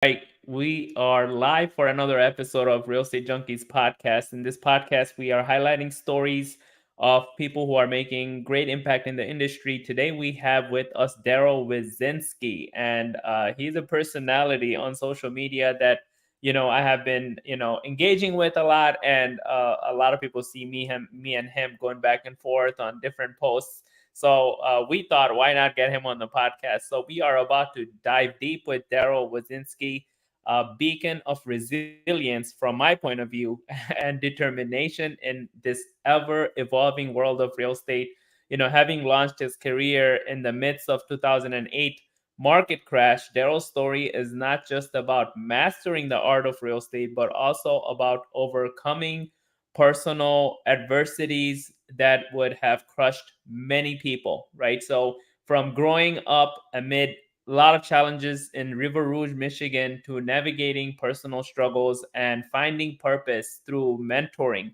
right. We are live for another episode of Real Estate Junkies podcast. In this podcast, we are highlighting stories of people who are making great impact in the industry. Today, we have with us Daryl Wizinsky, and he's a personality on social media that I have been engaging with a lot, and a lot of people see me and him going back and forth on different posts. So we thought, why not get him on the podcast? So we are about to dive deep with Daryl Wizinsky, a beacon of resilience from my point of view and determination in this ever evolving world of real estate. Having launched his career in the midst of 2008 market crash, Daryl's story is not just about mastering the art of real estate, but also about overcoming personal adversities that would have crushed many people, right? So, from growing up amid a lot of challenges in River Rouge, Michigan, to navigating personal struggles and finding purpose through mentoring,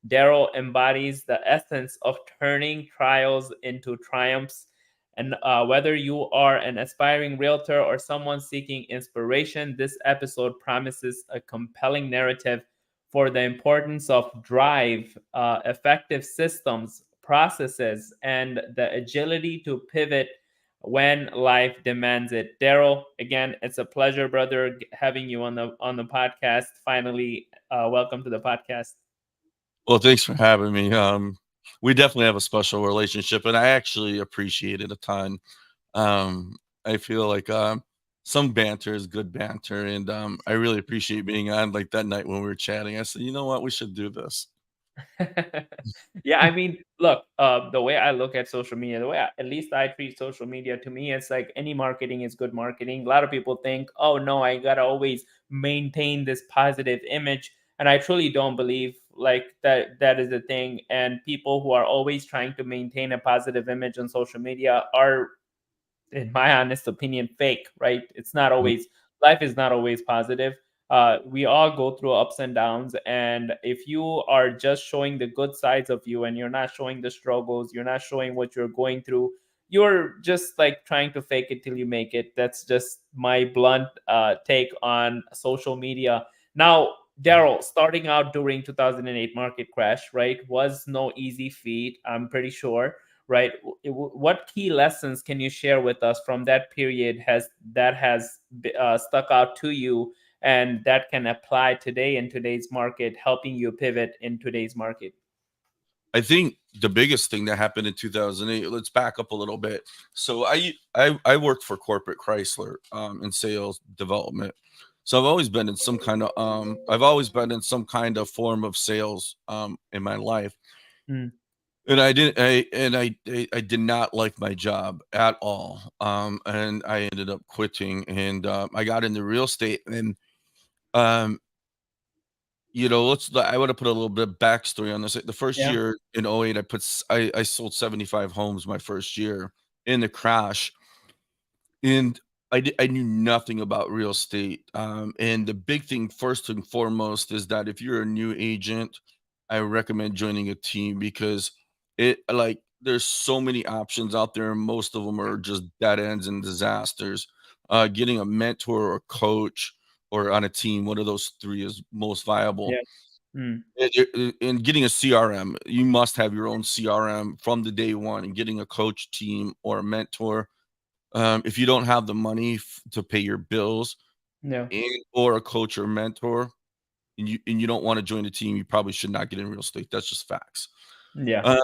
Daryl embodies the essence of turning trials into triumphs. And whether you are an aspiring realtor or someone seeking inspiration, this episode promises a compelling narrative for the importance of drive, effective systems, processes, and the agility to pivot when life demands it. Daryl, again, it's a pleasure, brother, having you on the podcast. Finally, welcome to the podcast. Well, thanks for having me. We definitely have a special relationship, and I actually appreciate it a ton. I feel like some banter is good banter, and I really appreciate being on. Like that night when we were chatting, I said, "You know what? We should do this." Yeah, I mean, look, the way I look at social media, the way at least I treat social media, to me, it's like any marketing is good marketing. A lot of people think, oh no, I gotta always maintain this positive image, and I truly don't believe like that is the thing. And people who are always trying to maintain a positive image on social media are, in my honest opinion, fake, right? It's not Mhm. always, life is not always positive. We all go through ups and downs. And if you are just showing the good sides of you and you're not showing the struggles, you're not showing what you're going through, you're just like trying to fake it till you make it. That's just my blunt take on social media. Now, Daryl, starting out during 2008 market crash, right, was no easy feat, I'm pretty sure, right? What key lessons can you share with us from that period has stuck out to you and that can apply today in today's market, helping you pivot in today's market? I think the biggest thing that happened in 2008. Let's back up a little bit. So I worked for corporate Chrysler in sales development. So I've always been in some kind of form of sales in my life. Mm, And I did not like my job at all, and I ended up quitting, and, I got into real estate, and, um, I wanna put a little bit of backstory on this. The first yeah. year in '08, I sold 75 homes my first year in the crash, and I knew nothing about real estate, and the big thing, first and foremost, is that if you're a new agent, I recommend joining a team because there's so many options out there, and most of them are just dead ends and disasters. Getting a mentor or coach or on a team, one of those 3 is most viable. Yeah. Mm, And getting a CRM, you must have your own CRM from the day one, and getting a coach team or a mentor, if you don't have the money to pay your bills yeah. or a coach or mentor, and you don't want to join a team, you probably should not get in real estate. That's just facts. Yeah. Uh,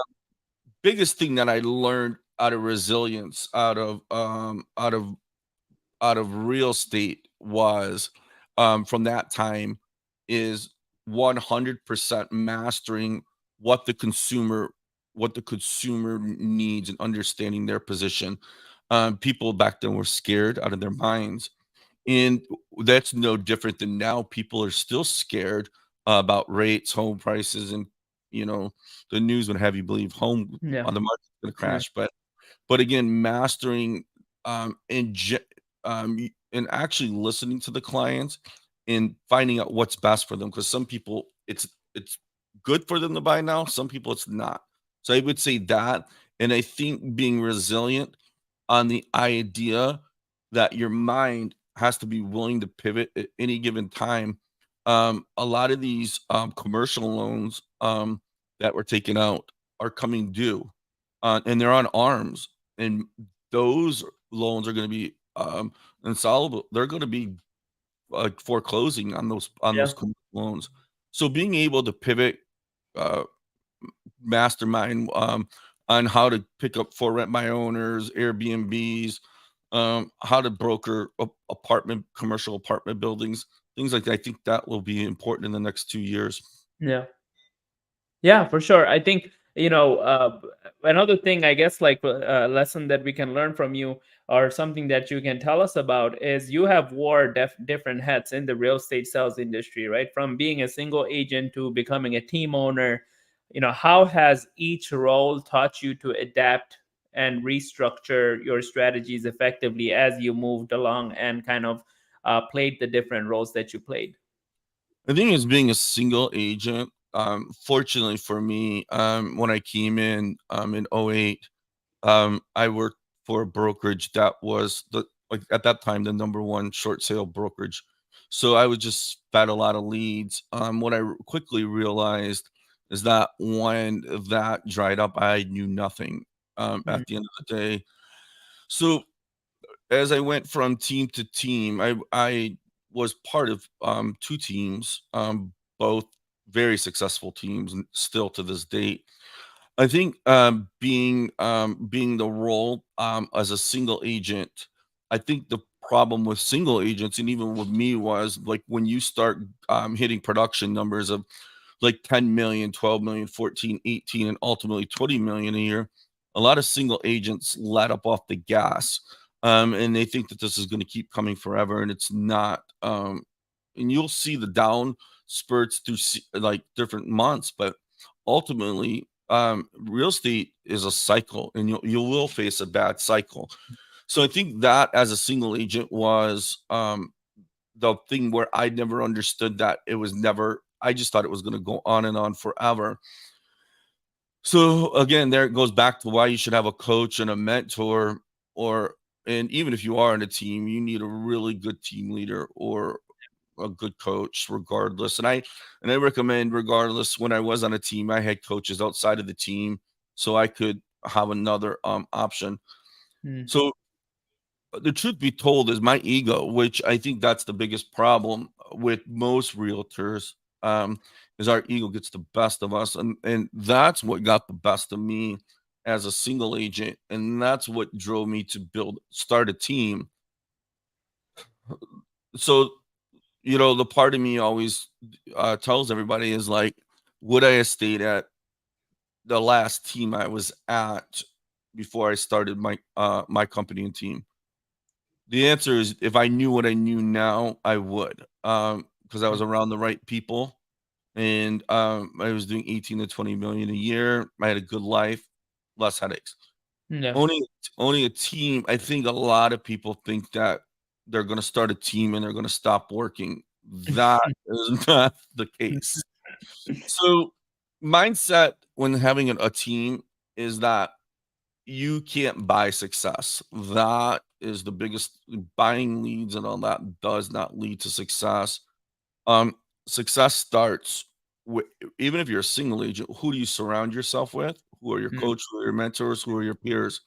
Biggest thing that I learned out of resilience, out of real estate was from that time is 100% mastering what the consumer needs and understanding their position. People back then were scared out of their minds, and that's no different than now. People are still scared about rates, home prices, and you know the news would have you believe home Yeah. on the market's going to Yeah. crash. But again, mastering and and actually listening to the clients and finding out what's best for them, because some people it's good for them to buy now, some people it's not. So I would say that, and I think being resilient on the idea that your mind has to be willing to pivot at any given time. A lot of these commercial loans that were taken out are coming due, and they're on arms, and those loans are going to be insolvable. They're going to be like foreclosing on Yeah. those loans. So being able to pivot, uh, mastermind on how to pick up for rent by owners, Airbnbs, how to broker commercial apartment buildings, things like that. I think that will be important in the next 2 years. Yeah. Yeah, for sure. I think, another thing, I guess, like a lesson that we can learn from you, or something that you can tell us about, is you have wore different hats in the real estate sales industry, right? From being a single agent to becoming a team owner. How has each role taught you to adapt and restructure your strategies effectively as you moved along and kind of played the different roles that you played? I think as being a single agent, fortunately for me, when I came in '08, I worked for a brokerage that was like at that time the number one short sale brokerage. So I would just fed a lot of leads. What quickly realized is that when that dried up, I knew nothing Mm, at the end of the day. So as I went from team to team, I was part of two teams, both very successful teams, and still to this date. I think, being the role, as a single agent, I think the problem with single agents and even with me was, like, when you start, hitting production numbers of, like, 10 million, 12 million, 14, 18, and ultimately 20 million a year, a lot of single agents let up off the gas, and they think that this is gonna keep coming forever, and it's not, and you'll see the down spurts through like, different months, but ultimately, real estate is a cycle, and you will face a bad cycle. So I think that as a single agent was the thing where I never understood that it was never. I just thought it was going to go on and on forever. So again, there it goes back to why you should have a coach and a mentor, or and even if you are in a team, you need a really good team leader or a good coach regardless. And I recommend regardless. When I was on a team, I had coaches outside of the team so I could have another option. mm, So the truth be told is my ego, which I think that's the biggest problem with most realtors, is our ego gets the best of us, and that's what got the best of me as a single agent, and that's what drove me to start a team. So the part of me always tells everybody is like, would I have stayed at the last team I was at before I started my company and team? The answer is if I knew what I knew now, I would, because I was mm. around the right people, and I was doing 18 to 20 million a year. I had a good life, less headaches. Yeah. Owning a team, I think a lot of people think that they're gonna start a team and they're gonna stop working. That is not the case. So, mindset when having a team is that you can't buy success. That is the biggest. Buying leads and all that does not lead to success. Um, Success starts with, even if you're a single agent, who do you surround yourself with? Who are your Mm, coach? Who are your mentors? Who are your peers?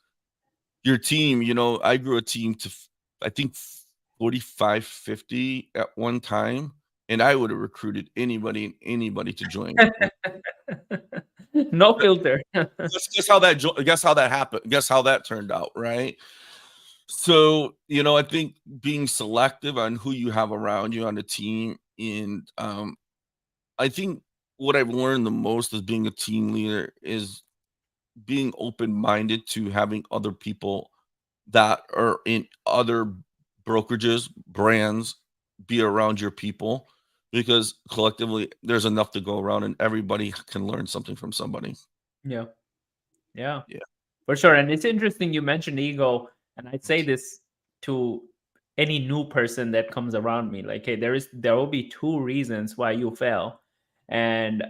Your team, I grew a team to I think 45, 50 at one time, and I would have recruited anybody to join. no filter. Guess how that happened. Guess how that turned out, right? So, I think being selective on who you have around you on the team, and I think what I've learned the most as being a team leader is being open-minded to having other people that are in other brokerages, brands, be around your people, because collectively there's enough to go around and everybody can learn something from somebody. Yeah. Yeah. Yeah. For sure. And it's interesting you mentioned ego. And I'd say this to any new person that comes around me. Like, hey, there will be two reasons why you fail. And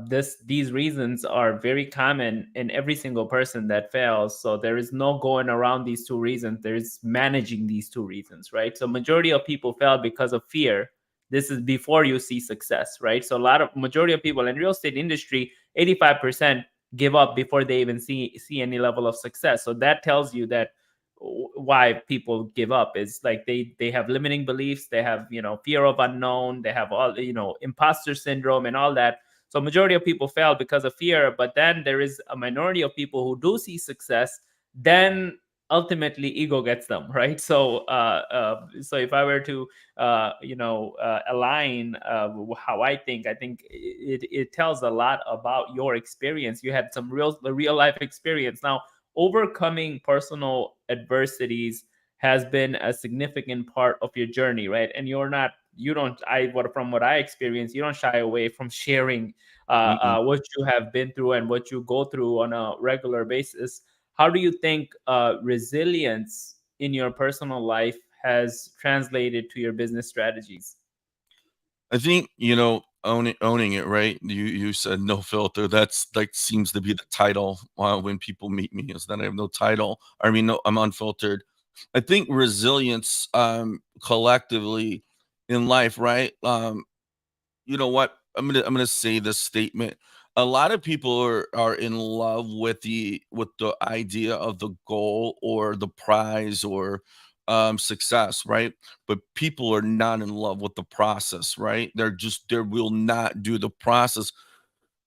these reasons are very common in every single person that fails. So there is no going around these two reasons. There's managing these two reasons, right? So majority of people fail because of fear. This is before you see success, right? So a lot of majority of people in real estate industry, 85% give up before they even see any level of success. So that tells you that why people give up is like they have limiting beliefs, they have, you know, fear of unknown, they have all, you know, imposter syndrome and all that. So majority of people fail because of fear, but then there is a minority of people who do see success. Then ultimately ego gets them, right? So so if I were to align how I think it tells a lot about your experience. You had some real life experience. Now, overcoming personal adversities has been a significant part of your journey, right? And you don't I what from what I experienced, you don't shy away from sharing Mm-mm. what you have been through and what you go through on a regular basis. How do you think resilience in your personal life has translated to your business strategies? I think, owning it, right? You said no filter. That's like seems to be the title when people meet me is that I have no title. I mean, no, I'm unfiltered. I think resilience, collectively in life, right? You know what? I'm gonna say this statement. A lot of people are in love with the idea of the goal or the prize or success, right? But people are not in love with the process, right? They will not do the process.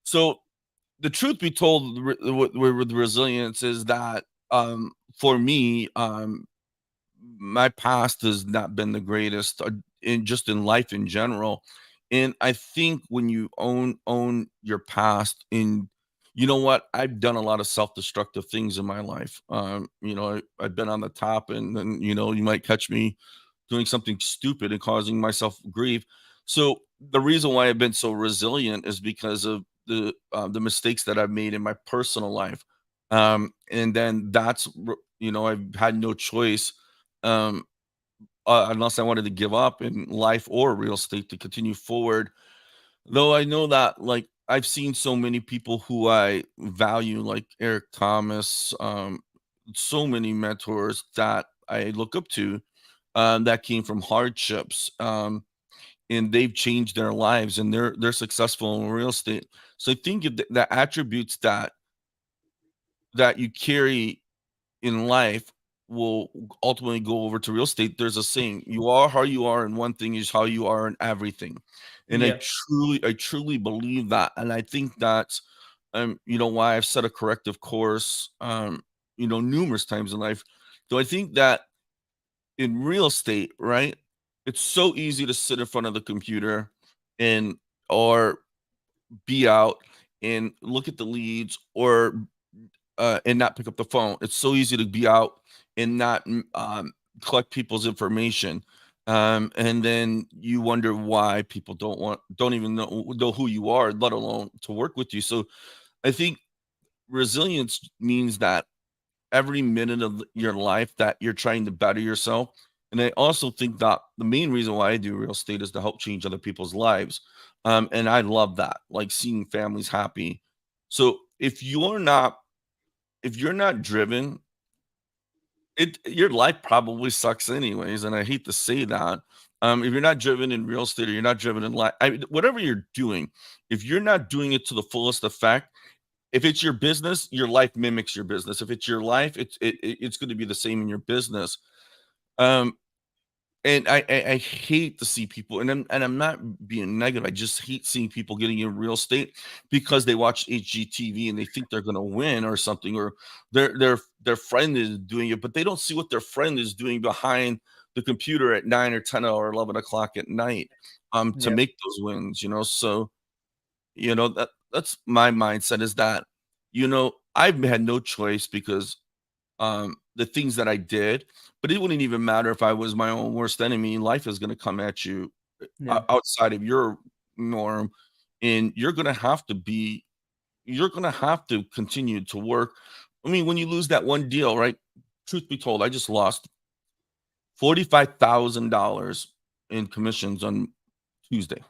So the truth be told, with resilience is that for me, my past has not been the greatest in just in life in general. And I think when you own your past, and you know what, I've done a lot of self-destructive things in my life. I've been on the top, and then you might catch me doing something stupid and causing myself grief. So the reason why I've been so resilient is because of the mistakes that I've made in my personal life. And then I've had no choice, um, unless I wanted to give up in life or real estate to continue forward. Though I know that, like, I've seen so many people who I value, like Eric Thomas, so many mentors that I look up to, that came from hardships, and they've changed their lives, and they're successful in real estate. So I think the attributes that you carry in life will ultimately go over to real estate. There's a saying, you are how you are in one thing is how you are in everything. And Yeah. I truly believe that. And I think that's why I've set a corrective course, numerous times in life. So I think that in real estate, right? It's so easy to sit in front of the computer and or be out and look at the leads, or and not pick up the phone. It's so easy to be out and not collect people's information. And then you wonder why people don't even know who you are, let alone to work with you. So I think resilience means that every minute of your life that you're trying to better yourself. And I also think that the main reason why I do real estate is to help change other people's lives. And I love that, like seeing families happy. So if you're not driven, your life probably sucks anyways, and I hate to say that. If you're not driven in real estate, or you're not driven in life, whatever you're doing, if you're not doing it to the fullest effect, if it's your business, your life mimics your business. If it's your life, it's going to be the same in your business. Um, and I hate to see people, and I'm not being negative. I just hate seeing people getting in real estate because they watch HGTV and they think they're going to win or something, or their friend is doing it, but they don't see what their friend is doing behind the computer at 9 or 10 or 11 o'clock at night, to Yeah. make those wins. So that's my mindset, is that I've had no choice, because the things that I did, but it wouldn't even matter if I was my own worst enemy. Life is going to come at you Yeah. outside of your norm, and you're going to have to continue to work. I mean, when you lose that one deal, right? Truth be told, I just lost $45,000 in commissions on Tuesday.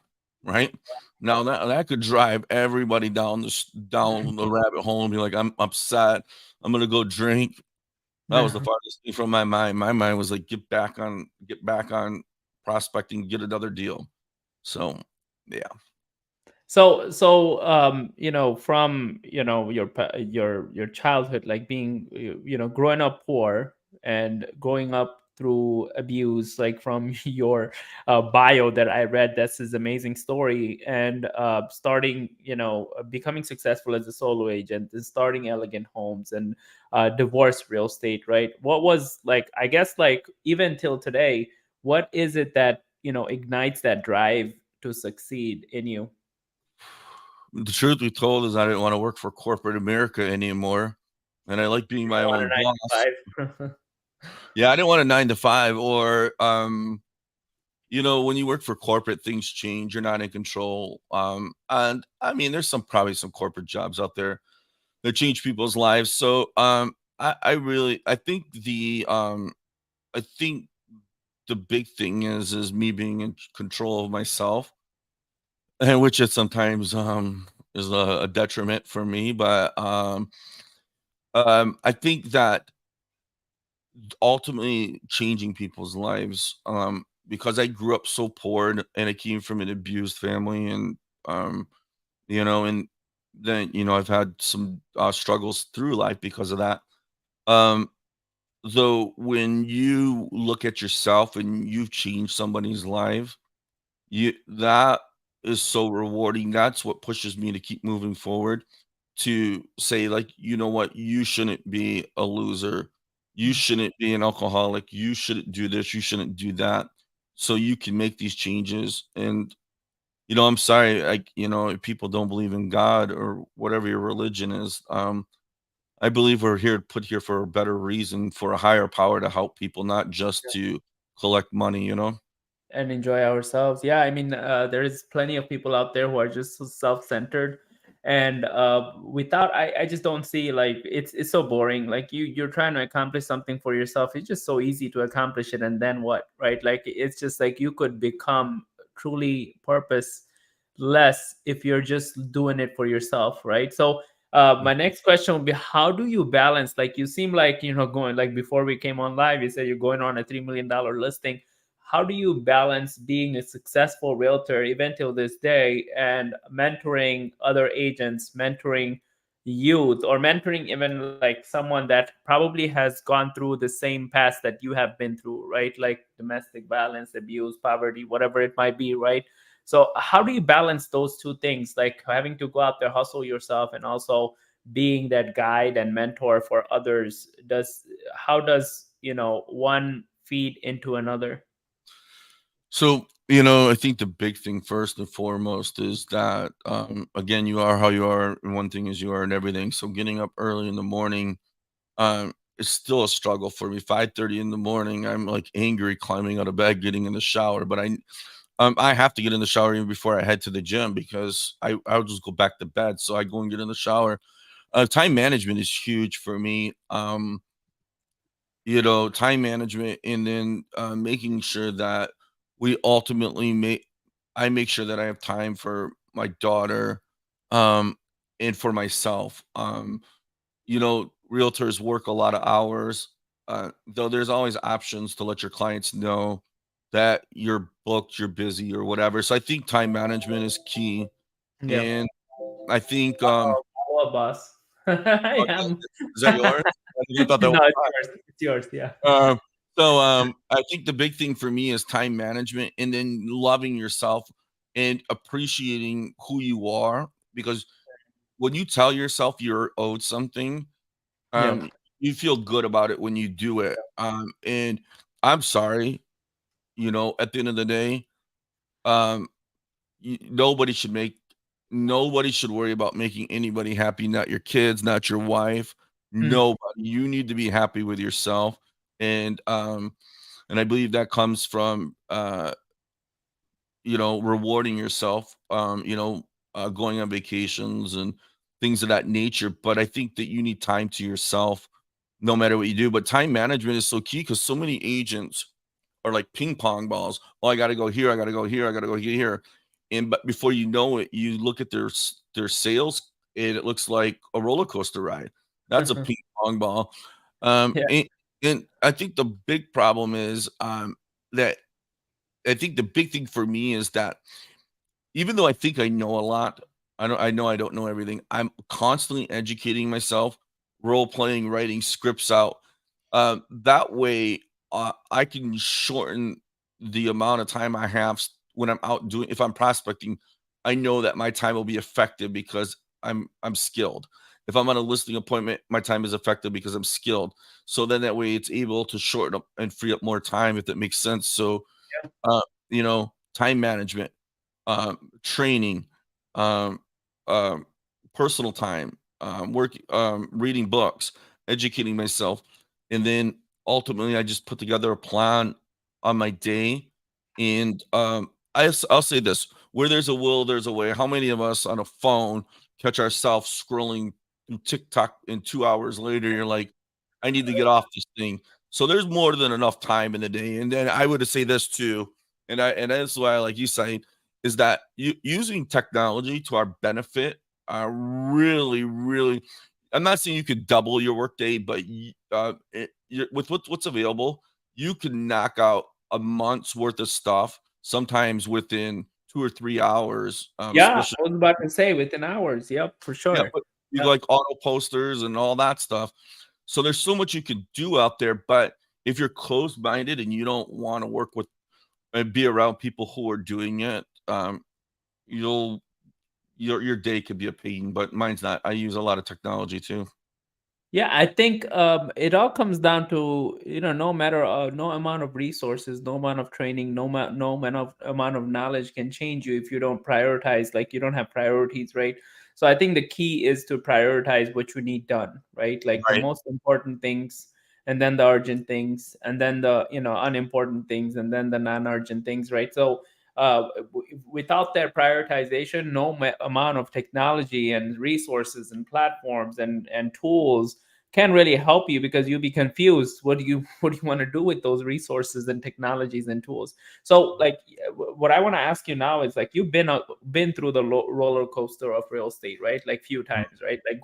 right? Now that could drive everybody down the rabbit hole and be like, I'm upset. I'm gonna go drink. That was the farthest thing from my mind. My mind was like, get back on prospecting, get another deal. So, yeah. From your childhood, like being growing up poor and growing up through abuse, like from your bio that I read, that's his amazing story, and starting, becoming successful as a solo agent and starting Elegant Homes and divorce real estate, right? What was, like, I guess, like, even till today, what is it that ignites that drive to succeed in you? The truth be told is I didn't want to work for corporate America anymore, and I like being You my don't want own boss. a 9 to 5. Yeah, I didn't want a 9 to 5 or, when you work for corporate, things change. You're not in control. And I mean, there's probably some corporate jobs out there that change people's lives. So, I think the big thing is me being in control of myself, and which is sometimes is a detriment for me. But I think that ultimately changing people's lives, because I grew up so poor and I came from an abused family, and um, and then I've had some struggles through life because of that. Um, though when you look at yourself and you've changed somebody's life, that is so rewarding. That's what pushes me to keep moving forward, to say, like, you know what, you shouldn't be a loser. You shouldn't be an alcoholic. You shouldn't do this. You shouldn't do that. So you can make these changes. And, I'm sorry, like, if people don't believe in God or whatever your religion is. I believe we're put here for a better reason, for a higher power to help people, not just to collect money. And enjoy ourselves. Yeah, I mean, there is plenty of people out there who are just so self-centered, and without, I just don't see, like, it's so boring. Like, you're trying to accomplish something for yourself. It's just so easy to accomplish it, and then what, right? Like, it's just like you could become truly purposeless if you're just doing it for yourself, right? So my next question would be, how do you balance, like, you seem like, going, like, before we came on live, you said you're going on a $3 million listing. How do you balance being a successful realtor even till this day and mentoring other agents, mentoring youth, or mentoring even like someone that probably has gone through the same path that you have been through, right? Like domestic violence, abuse, poverty, whatever it might be, right? So how do you balance those two things, like having to go out there, hustle yourself, and also being that guide and mentor for others? Does How does one feed into another? So, I think the big thing first and foremost is that, again, you are how you are, and one thing is you are in everything. So getting up early in the morning, is still a struggle for me. 5:30 in the morning, I'm like angry climbing out of bed, getting in the shower. But I have to get in the shower even before I head to the gym, because I'll just go back to bed. So I go and get in the shower. Time management is huge for me. Time management, and then making sure that we ultimately make I make sure that I have time for my daughter, um, and for myself. Realtors work a lot of hours, though there's always options to let your clients know that you're booked, you're busy, or whatever. So I think time management is key, Yeah. and I think, Hello, boss. I oh, am. is that yours? I thought that No, was it's yours. It's yours. Yeah. mine. I think the big thing for me is time management, and then loving yourself and appreciating who you are, because when you tell yourself you're owed something, Yeah. um, you feel good about it when you do it. And I'm sorry, at the end of the day, um, nobody should worry about making anybody happy, not your kids, not your wife, Mm. nobody. You need to be happy with yourself. And and I believe that comes from rewarding yourself, going on vacations and things of that nature. But I think that you need time to yourself no matter what you do. But time management is so key, because so many agents are like ping pong balls. Oh, I got to go here. I got to go here. I got to go here. and but before you know it, you look at their sales, and it looks like a roller coaster ride. That's a ping pong ball. Um, Yeah. and, and I think the big problem is that I think the big thing for me is that even though I think I know a lot, I know I don't know everything. I'm constantly educating myself, role playing, writing scripts out. That way, I can shorten the amount of time I have when I'm out doing. If I'm prospecting, I know that my time will be effective because I'm skilled. If I'm on a listing appointment, my time is effective because I'm skilled. So then that way, it's able to shorten up and free up more time if that makes sense. So, uh, time management, training, um, um, personal time, reading books, educating myself, and then ultimately I just put together a plan on my day. And I'll say this: where there's a will, there's a way. How many of us on a phone catch ourselves scrolling through TikTok, and 2 hours later you're like, I need to get off this thing. So there's more than enough time in the day. And then I would say this too, and that's why, like you say, is that using technology to our benefit really, really. I'm not saying you could double your workday, but with what's available, you can knock out a month's worth of stuff sometimes within 2 or 3 hours. Yeah, Especially, I was about to say within hours. Yep, for yeah, sure. but you Yeah. like auto posters and all that stuff. So there's so much you can do out there, but if you're closed minded and you don't want to work with and be around people who are doing it, you'll your day could be a pain, but mine's not. I use a lot of technology too. Yeah, I think it all comes down to, no matter no amount of resources, no amount of training, no amount of knowledge can change you if you don't prioritize. Like, you don't have priorities, right? So I think the key is to prioritize what you need done, right? Like the Right. most important things, and then the urgent things, and then the unimportant things, and then the non-urgent things, right? So without that prioritization, no amount of technology and resources and platforms and tools can really help you, because you'll be confused. What do you what do you want to do with those resources and technologies and tools? So, like, what I want to ask you now is, like, you've been through the roller coaster of real estate, right? Like, few Mhm. times, right? Like,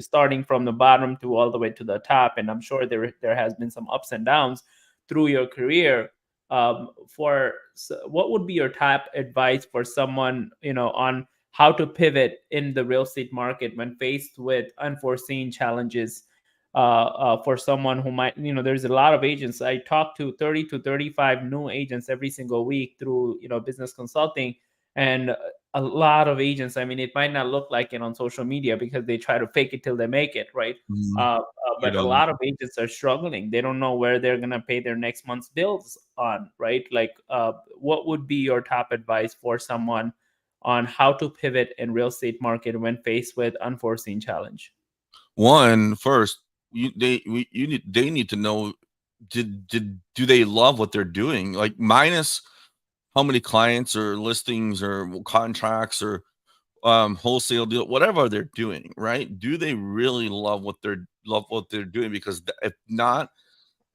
starting from the bottom to all the way to the top, and I'm sure there has been some ups and downs through your career. What would be your top advice for someone, on how to pivot in the real estate market when faced with unforeseen challenges? For someone who might, there's a lot of agents. I talk to 30 to 35 new agents every single week through, business consulting. And a lot of agents, I mean, it might not look like it on social media because they try to fake it till they make it, right? Mhm. But Right a on. lot of agents are struggling. They don't know where they're going to pay their next month's bills on, right? Like, what would be your top advice for someone on how to pivot in real estate market when faced with unforeseen challenge? One, first, they need to know, do they love what they're doing? Like, minus how many clients or listings or contracts or wholesale deal, whatever they're doing, right? Do they really love what they're doing? Because if not,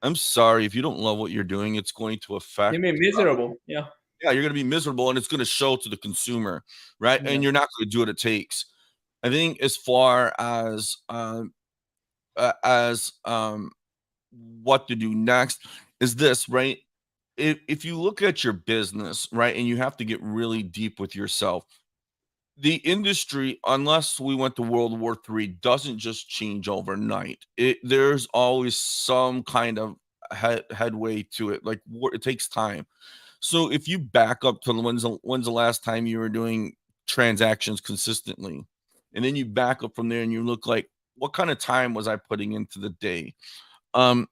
I'm sorry, if you don't love what you're doing, it's going to You affect. mean miserable? Yeah. Yeah, you're gonna be miserable, and it's gonna show to the consumer, right? Yeah. And you're not gonna do what it takes. I think as far as what to do next is this, right? If you look at your business, right, and you have to get really deep with yourself, the industry, unless we went to World War III, doesn't just change overnight. There's always some kind of headway to it. Like, it takes time. So if you back up to when's the last time you were doing transactions consistently, and then you back up from there and you look like, what kind of time was I putting into the day? Um,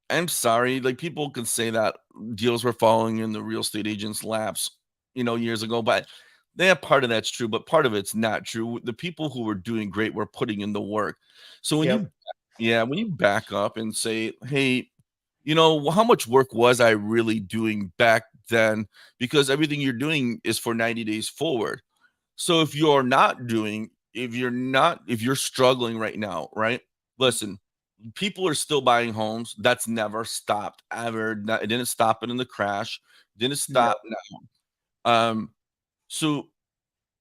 I'm sorry, like, people can say that deals were falling in the real estate agents' laps, years ago, but that part of that's true, but part of it's not true. The people who were doing great were putting in the work. So Yep. when you back up and say, "Hey, how much work was I really doing back then?" Because everything you're doing is for 90 days forward. So if you're struggling right now, right? Listen, people are still buying homes. That's never stopped ever. It didn't stop it in the crash. Didn't Yep. stop now. Um, So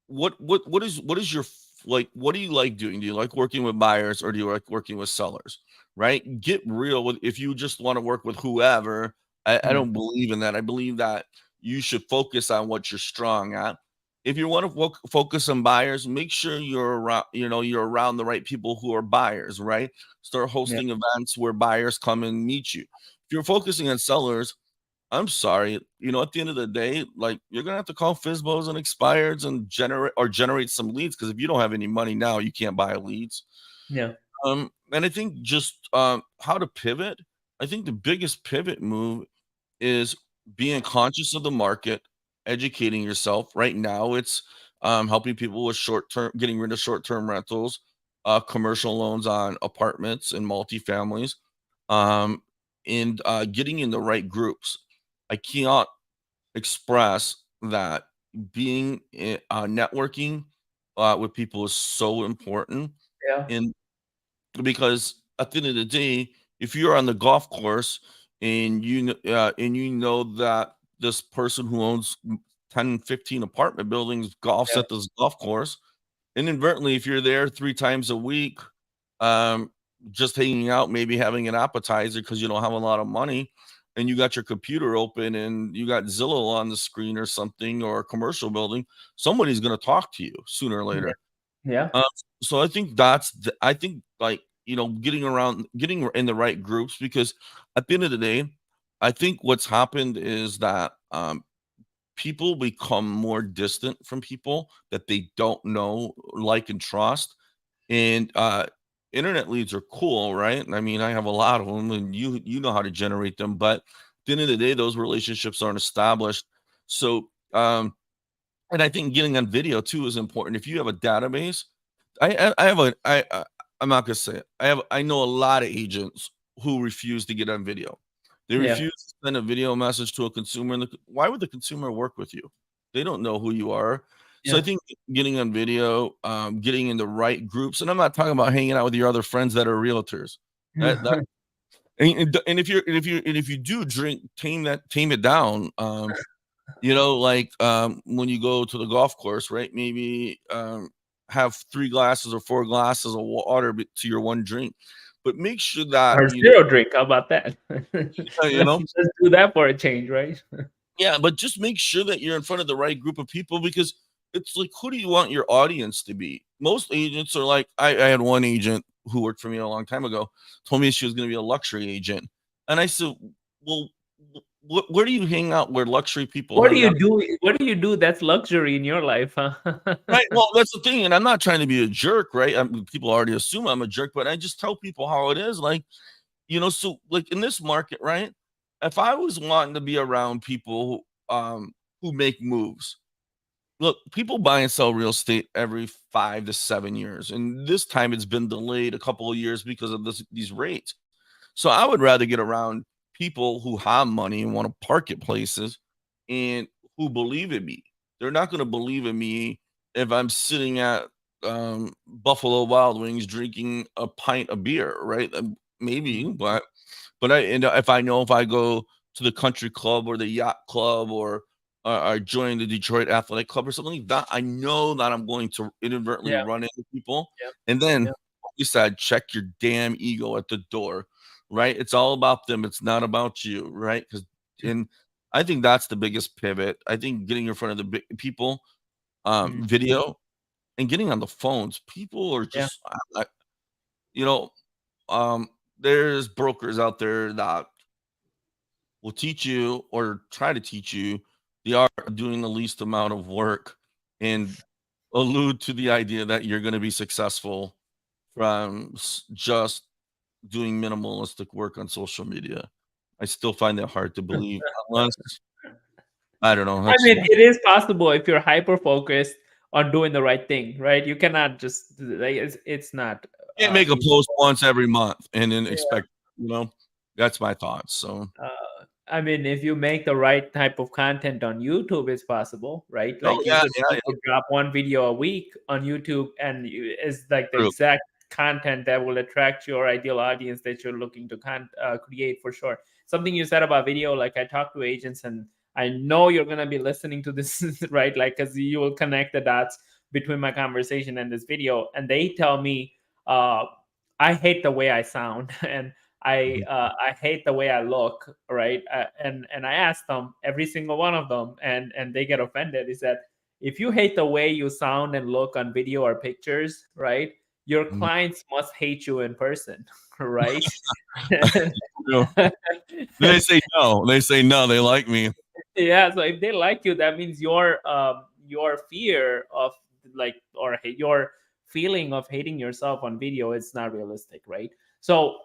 what is your like, what do you like doing? Do you like working with buyers or do you like working with sellers? Right? Get real with, if you just want to work with whoever, I Yeah. don't believe in that. I believe that you should focus on what you're strong at. If you want to focus on buyers, make sure you're around, you're around the right people who are buyers, right? Start Yeah. hosting events where buyers come and meet you. If you're focusing on sellers, I'm sorry, at the end of the day, like, you're gonna have to call FSBOs and expireds and generate some leads, because if you don't have any money now, you can't buy leads. Yeah. And I think just how to pivot. I think the biggest pivot move is being conscious of the market, educating yourself. Right now, it's helping people with getting rid of short-term rentals, commercial loans on apartments and multifamilies, um, and getting in the right groups. I cannot express that networking with people is so important. Yeah. And because at the end of the day, if you're on the golf course and you know that this person who owns 10, 15 apartment buildings golfs Yeah. at this golf course, inadvertently, if you're there 3 times a week, um, just hanging out, maybe having an appetizer because you don't have a lot of money, and you got your computer open and you got Zillow on the screen or something, or a commercial building, somebody's going to talk to you sooner or Yeah. later. Yeah. Um, so I think I think, like, getting in the right groups, because at the end of the day, I think what's happened is that people become more distant from people that they don't know, like, and trust. And internet leads are cool, right? I mean, I have a lot of them, and you know how to generate them, but at the end of the day, those relationships aren't established. So and I think getting on video too is important. If you have a database, I have a I'm not gonna say it. I know a lot of agents who refuse to get on video. They Yeah. refuse to send a video message to a consumer, and why would the consumer work with you? They don't know who you are. So I Yeah. think getting on video, getting in the right groups, and I'm not talking about hanging out with your other friends that are realtors. That and if you do drink, tame it down. Like, when you go to the golf course, right? Maybe, have 3 glasses or 4 glasses of water to your 1 drink, but make sure that, Or zero drink. How about that? uh, you know Let's do that for a change, right? yeah, but just make sure that you're in front of the right group of people, because it's like, who do you want your audience to be? Most agents are like, I had one agent who worked for me a long time ago, told me she was gonna be a luxury agent, and I said, "Well, where do you hang out where luxury people What do hang you out?" do? What do you do that's luxury in your life, huh? Right, well, that's the thing, and I'm not trying to be a jerk, right? People already assume I'm a jerk, but I just tell people how it is, like, so, like, in this market, right? If I was wanting to be around people who make moves, look, people buy and sell real estate every 5 to 7 years, and this time it's been delayed a couple of years because of these rates. So I would rather get around people who have money and wanna park at places, and who believe in me. They're not gonna believe in me if I'm sitting at, Buffalo Wild Wings drinking a pint of beer, right? Maybe, if I know, if I go to the country club or the yacht club, or join the Detroit Athletic Club or something like that, I know that I'm going to inadvertently Yeah. run into people. Yeah. And then, Yeah. like you said, check your damn ego at the door, right? It's all about them. It's not about you, right? And I think that's the biggest pivot. I think getting in front of the people, Mm. video, and getting on the phones. People are Yeah. just, you know, um, there's brokers out there that will teach you, or try to teach you, the art of doing the least amount of work, and allude to the idea that you're going to be successful from just doing minimalistic work on social media. I still find that hard to believe, unless, I don't know. I That's mean, it is possible if you're hyper focused on doing the right thing, right? You cannot just like it's not can't make a post feasible. once every month and then expect, you know, that's my thoughts. So, I mean, if you make the right type of content on YouTube, it's possible, right? oh Like yeah, yeah, you could drop one video a week on YouTube, and it's like the true. exact content that will attract your ideal audience that you're looking to create for sure. Something you said about video, like I talk to agents, and I know you're gonna be listening to this, right? Like, because you will connect the dots between my conversation and this video. And they tell me, uh, I hate the way I sound, and I hate the way I look, right? And I asked them, every single one of them, and they get offended. Is that if you hate the way you sound and look on video or pictures, right? Your Mhm. clients must hate you in person, right? True. They say no. They say no. They like me. Yeah, so if they like you, that means your fear of, like, or your feeling of hating yourself on video is not realistic, right? So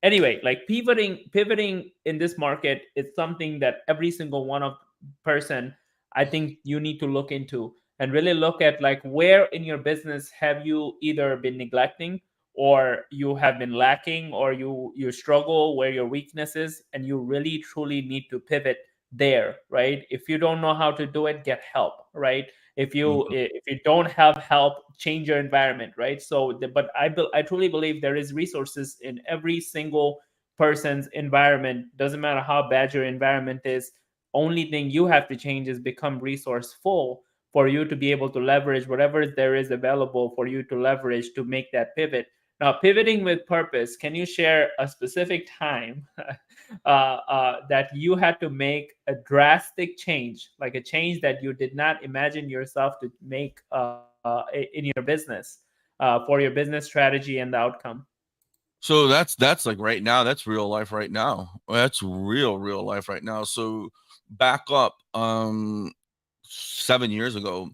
anyway, like, pivoting in this market is something that every single one of person, I think, you need to look into and really look at, like, where in your business have you either been neglecting, or you have been lacking, or you struggle, where your weakness is, and you really truly need to pivot there, right? If you don't know how to do it, get help, right? Mhm. If you don't have help, change your environment, right? So but I truly believe there is resources in every single person's environment. Doesn't matter how bad your environment is, only thing you have to change is become resourceful, for you to be able to leverage whatever there is available for you to leverage to make that pivot. Now, pivoting with purpose, can you share a specific time that you had to make a drastic change, like a change that you did not imagine yourself to make in your business, for your business strategy and the outcome? So that's like right now. That's real life right now. That's real life right now. So back up 7 years ago.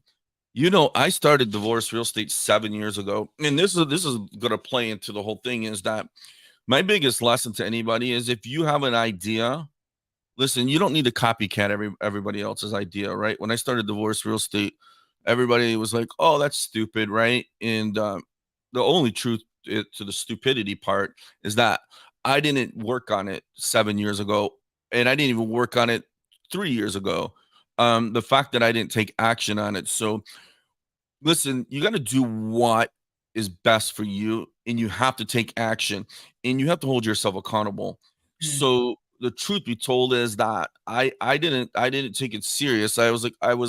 I started divorce real estate 7 years ago, and this is gonna play into the whole thing. Is that my biggest lesson to anybody is if you have an idea, listen, you don't need to copycat everybody else's idea, right? When I started divorce real estate, everybody was like, "Oh, that's stupid," right? And the only truth to the stupidity part is that I didn't work on it 7 years ago, and I didn't even work on it 3 years ago. The fact that I didn't take action on it. So listen, you got to do what is best for you, and you have to take action, and you have to hold yourself accountable. Hmm. So the truth be told is that I didn't take it serious. I was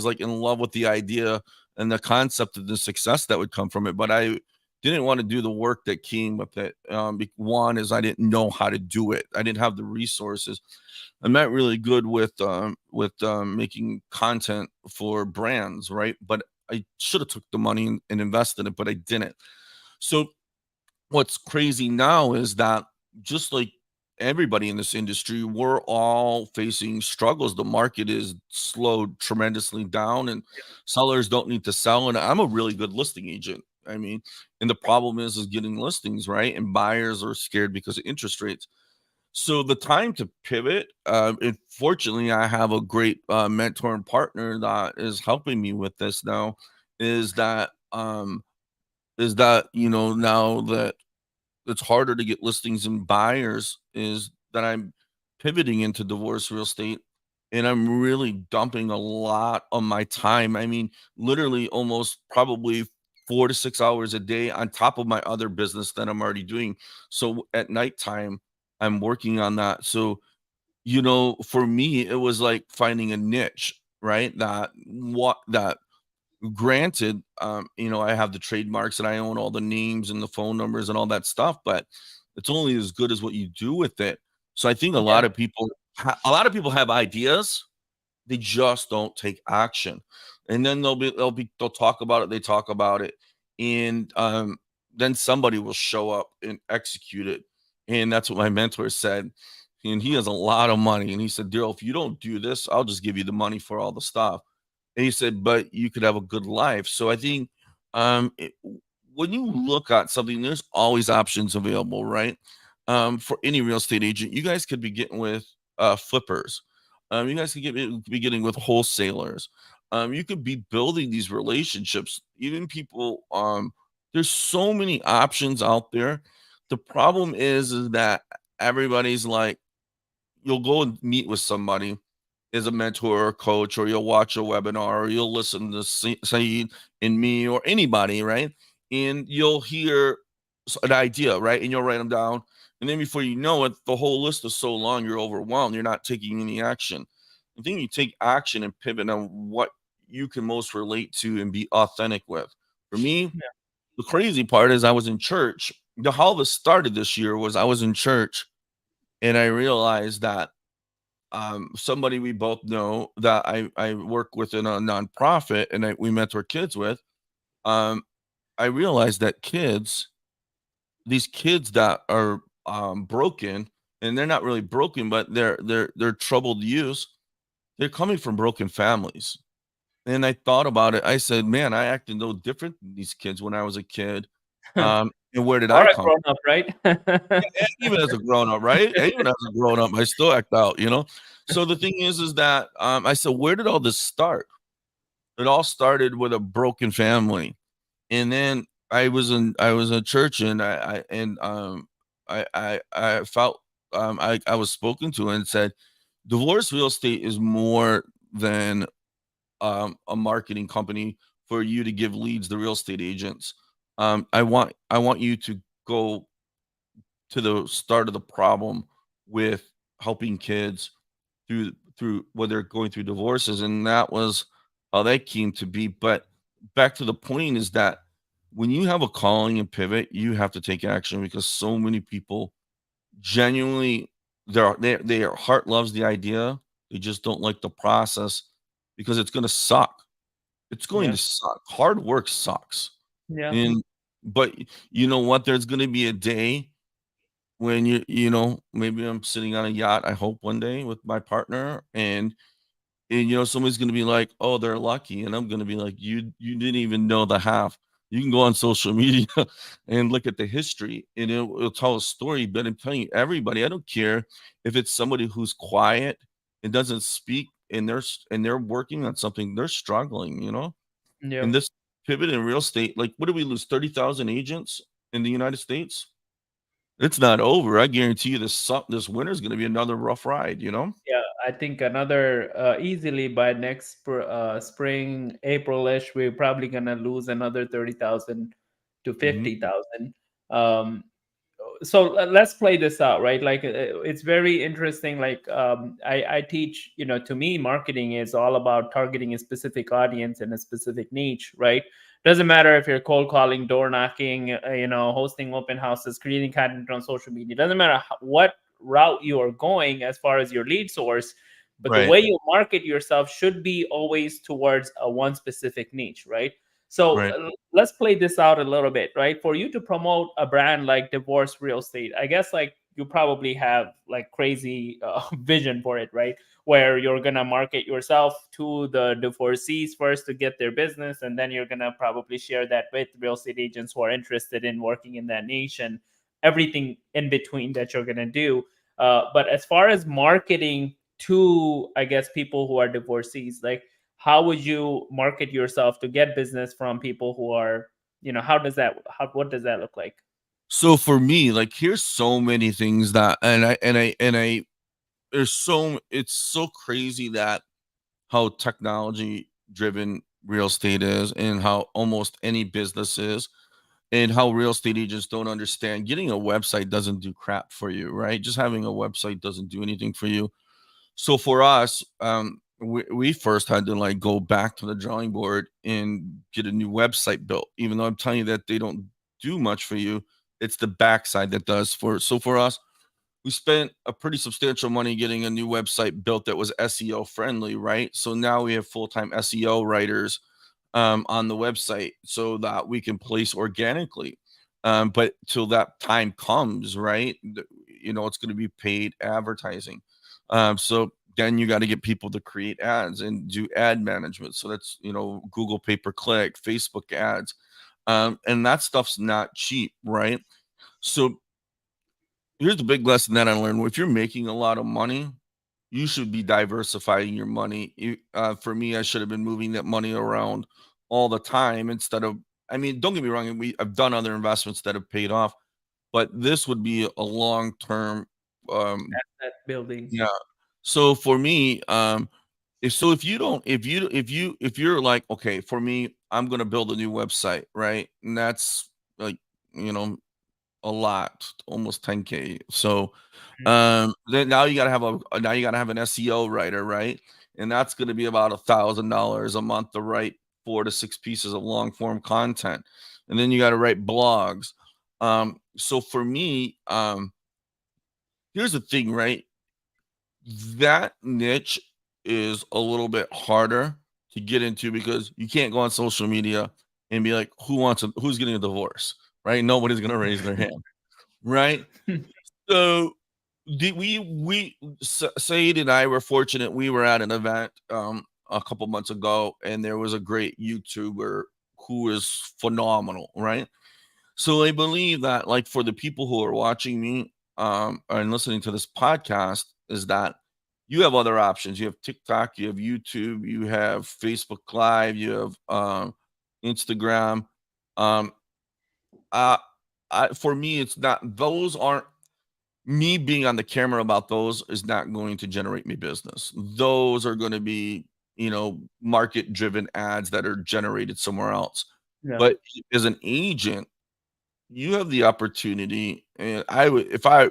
like in love with the idea and the concept of the success that would come from it, but I didn't want to do the work that came with it. One is I didn't know how to do it. I didn't have the resources. I'm not really good with making content for brands, right? But I should have took the money and invested it, but I didn't. So what's crazy now is that just like everybody in this industry, we're all facing struggles. The market is slowed tremendously down, and sellers don't need to sell. And I'm a really good listing agent. I mean, and the problem is getting listings, right? And buyers are scared because of interest rates. So the time to pivot, and fortunately, I have a great mentor and partner that is helping me with this now. Is that now that it's harder to get listings and buyers, is that I'm pivoting into divorce real estate, and I'm really dumping a lot of my time. I mean, literally almost probably 4 to 6 hours a day on top of my other business that I'm already doing. So at nighttime, I'm working on that. So for me, it was like finding a niche, right? That granted, I have the trademarks and I own all the names and the phone numbers and all that stuff, but it's only as good as what you do with it. So I think a Yeah. lot of people, a lot of people have ideas, they just don't take action. And then they'll talk about it, they talk about it, and then somebody will show up and execute it. And that's what my mentor said. And he has a lot of money. And he said, Daryl, if you don't do this, I'll just give you the money for all the stuff. And he said, but you could have a good life. So I think when you look at something, there's always options available, right? For any real estate agent, you guys could be getting with flippers. You guys be getting with wholesalers. You could be building these relationships. Even people, there's so many options out there. The problem is that everybody's like, you'll go and meet with somebody as a mentor or coach, or you'll watch a webinar, or you'll listen to Saeed and me or anybody, right? And you'll hear an idea, right? And you'll write them down. And then before you know it, the whole list is so long, you're overwhelmed. You're not taking any action. I think you take action and pivot on what you can most relate to and be authentic with. For me, Yeah. the crazy part is I was in church. How this started this year was I was in church and I realized that somebody we both know that I work with in a nonprofit and we mentor kids with. Um, I realized that these kids that are broken, and they're not really broken, but they're troubled youths. They're coming from broken families. And I thought about it. I said, "Man, I acted no different than these kids when I was a kid." And where did Or I a come? grown up, right? And even as a grown up, right? Even as a grown up, I still act out, you know? So the thing is that, I said, "Where did all this start?" It all started with a broken family, and then I was in church, and I felt, I was spoken to and said, "Divorce real estate is more than, a marketing company for you to give leads to real estate agents. I want you to go to the start of the problem with helping kids through when they're going through divorces," and that was how that came to be. But back to the point is that when you have a calling and pivot, you have to take action because so many people genuinely their heart loves the idea. They just don't like the process because it's going to suck. It's going Yeah. to suck. Hard work sucks. Yeah. And but you know what? There's going to be a day when maybe I'm sitting on a yacht, I hope one day with my partner, and somebody's gonna be like, "Oh, they're lucky," and I'm gonna be like, "You didn't even know the half." You can go on social media and look at the history, and it'll tell a story. But I'm telling you, everybody, I don't care if it's somebody who's quiet and doesn't speak, and they're working on something, they're struggling. Yeah. In this pivot in real estate, like, what did we lose? 30,000 agents in the United States. It's not over. I guarantee you this winter is gonna be another rough ride. Yeah, I think another easily by next spring, April-ish, we're probably gonna lose another 30,000 to Mhm. 50,000. Um, so let's play this out, right? Like it's very interesting. Like I teach, to me, marketing is all about targeting a specific audience and a specific niche, right? Doesn't matter if you're cold calling, door knocking, hosting open houses, creating content on social media. Doesn't matter what route you are going as far as your lead source, but the Right, way you market yourself should be always towards a one specific niche, right? So right. let's play this out a little bit, right? For you to promote a brand like Divorce Real Estate, I guess like you probably have like crazy vision for it, right? Where you're gonna market yourself to the divorcees first to get their business, and then you're gonna probably share that with real estate agents who are interested in working in that niche and everything in between that you're gonna do. But as far as marketing to, I guess, people who are divorcees, like how would you market yourself to get business from people who are, how does that, what does that look like? So for me, like, here's so many things that and I there's so it's so crazy that how technology driven real estate is and how almost any business is and how real estate agents don't understand getting a website doesn't do crap for you, right? Just having a website doesn't do anything for you. So for us, we first had to like go back to the drawing board and get a new website built. Even though I'm telling you that they don't do much for you, it's the backside that does for. So for us, we spent a pretty substantial money getting a new website built that was SEO friendly, right? So now we have full time SEO writers on the website so that we can place organically. But till that time comes, right? It's going to be paid advertising. So then you got to get people to create ads and do ad management. So that's Google pay per click, Facebook ads, and that stuff's not cheap, right? So here's the big lesson that I learned: if you're making a lot of money, you should be diversifying your money. For me, I should have been moving that money around all the time instead of. I mean, don't get me wrong. I've done other investments that have paid off, but this would be a long term. Um, That building. yeah. So for me, if you don't, if you're like, okay, for me, I'm gonna build a new website, right? And that's like, you know, a lot, almost 10K. So Mhm. then now you gotta have an SEO writer, right? and that's going to be about $1,000 a month to write 4 to 6 pieces of long form content, and then you got to write blogs. So for me, here's the thing, right? That niche is a little bit harder to get into because you can't go on social media and be like, who's getting a divorce, right? Nobody's gonna raise their hand, right? So Saeed and I were fortunate. We were at an event a couple months ago, and there was a great YouTuber who is phenomenal, right? So I believe that, like, for the people who are watching me and listening to this podcast, is that you have other options. You have TikTok, you have YouTube, you have Facebook Live, you have Instagram. Um, uh, for me, it's not; those aren't, me being on the camera about those is not going to generate me business. Those are going to be, market driven ads that are generated somewhere else. Yeah. But as an agent, you have the opportunity, and I would, if I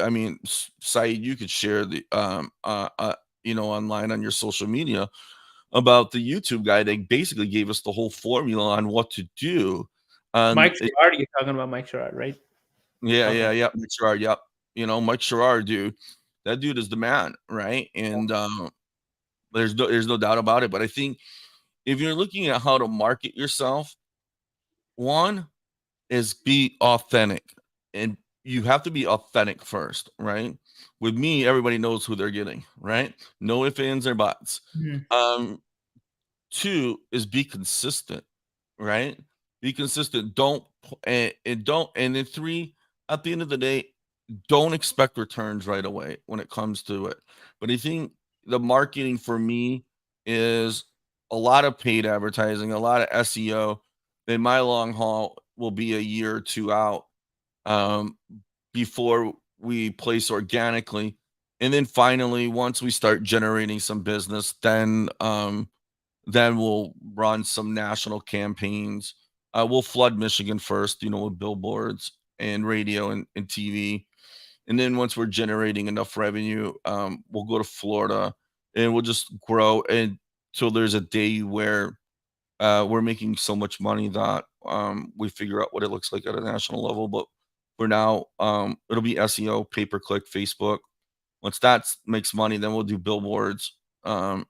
mean, Saeed, you could share the, online on your social media about the YouTube guy. They basically gave us the whole formula on what to do. And Mike Sherrard, you're talking about Mike Sherrard, right? yeah, Okay. yeah, yeah. Mike Sherrard, yep. Mike Sherrard, dude. That dude is the man, right? And there's no doubt about it. But I think if you're looking at how to market yourself, one is be authentic. And you have to be authentic first, right? With me, everybody knows who they're getting, right? No ifs, ands, or buts. Mhm. Um, Two is be consistent, right? Be consistent. And then three, at the end of the day, don't expect returns right away when it comes to it. But I think the marketing for me is a lot of paid advertising, a lot of SEO. Then my long haul will be a year or two out, um, before we place organically. And then finally, once we start generating some business, then we'll run some national campaigns. We'll flood Michigan first, with billboards and radio and TV. And then once we're generating enough revenue, we'll go to Florida and we'll just grow until there's a day where we're making so much money that we figure out what it looks like at a national level. But for now, it'll be SEO, pay per click, Facebook. Once that makes money, then we'll do billboards, and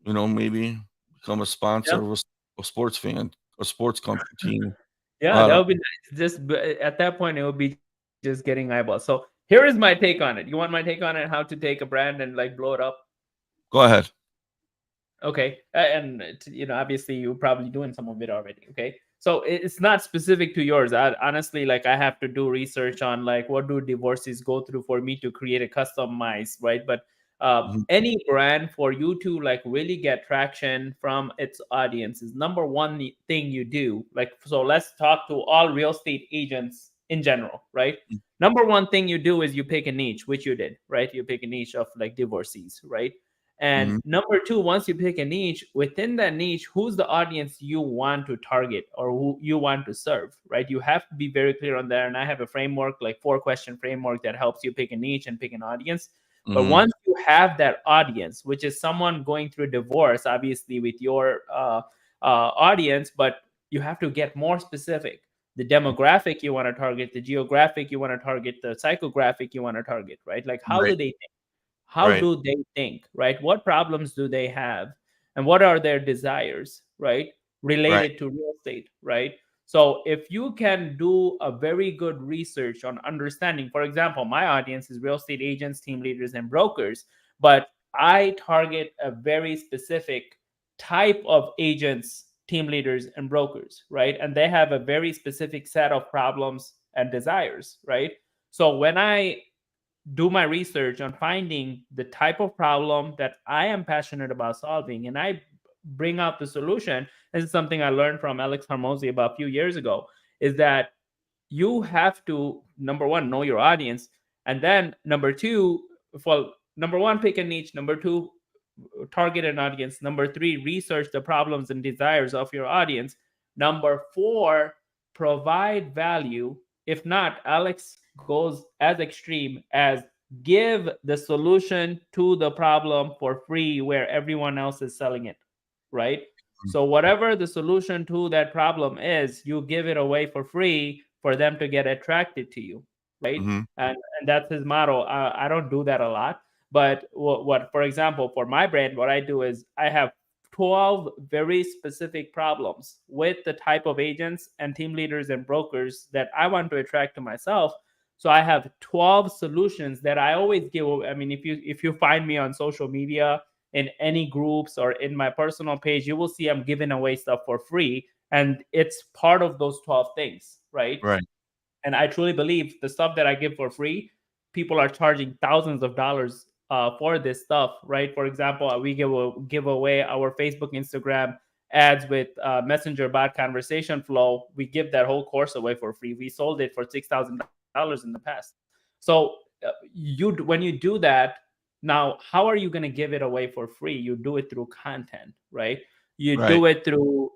maybe become a Yeah. sponsor of a sports fan, a sports team. Yeah, I that don't. would be nice. At that point, it would be just getting eyeballs. So here is my take on it. You want my take on it? How to take a brand and like blow it up? Go ahead. Okay, and obviously you're probably doing some of it already. Okay, so it's not specific to yours. Honestly, like I have to do research on like what do divorces go through for me to create a customized, right? But Mhm, any brand for you to like really get traction from its audience is number one thing you do. Like, so let's talk to all real estate agents in general, right? Number one thing you do is you pick a niche, which you did, right? You pick a niche of like divorcees, right? And mhm, number two, once you pick a niche, within that niche, who's the audience you want to target or who you want to serve, right? You have to be very clear on that. And I have a framework, like 4 question framework that helps you pick a niche and pick an audience. But mhm, once you have that audience, which is someone going through divorce, obviously with your audience, but you have to get more specific. The demographic you want to target, the geographic you want to target, the psychographic you want to target, right? Like how do right, they how right, do they think, right? What problems do they have? And what are their desires, right? right. Related to real estate, right? So if you can do a very good research on understanding, for example, my audience is real estate agents, team leaders, and brokers, but I target a very specific type of agents, team leaders, and brokers, right? And they have a very specific set of problems and desires, right? So when I do my research on finding the type of problem that I am passionate about solving, and I bring out the solution. This is something I learned from Alex Harmozy about a few years ago, is that you have to, number one, know your audience, and then number two, well, number one, pick a niche, number two, target an audience, number three, research the problems and desires of your audience, number four, provide value. If not, Alex goes as extreme as give the solution to the problem for free where everyone else is selling it, right? So whatever the solution to that problem is, you give it away for free for them to get attracted to you, right? Mm-hmm. And that's his motto. I don't do that a lot, but for example, for my brand, what I do is I have 12 very specific problems with the type of agents and team leaders and brokers that I want to attract to myself. So I have 12 solutions that I always give. I mean, if you find me on social media in any groups or in my personal page, you will see I'm giving away stuff for free, and it's part of those 12 things, right? Right. And I truly believe the stuff that I give for free, people are charging thousands of dollars for this stuff, right? For example, we give away our Facebook, Instagram ads with Messenger bot conversation flow. We give that whole course away for free. We sold it for $6,000 in the past. So when you do that, now how are you going to give it away for free? You do it through content, right? You Right. do it through,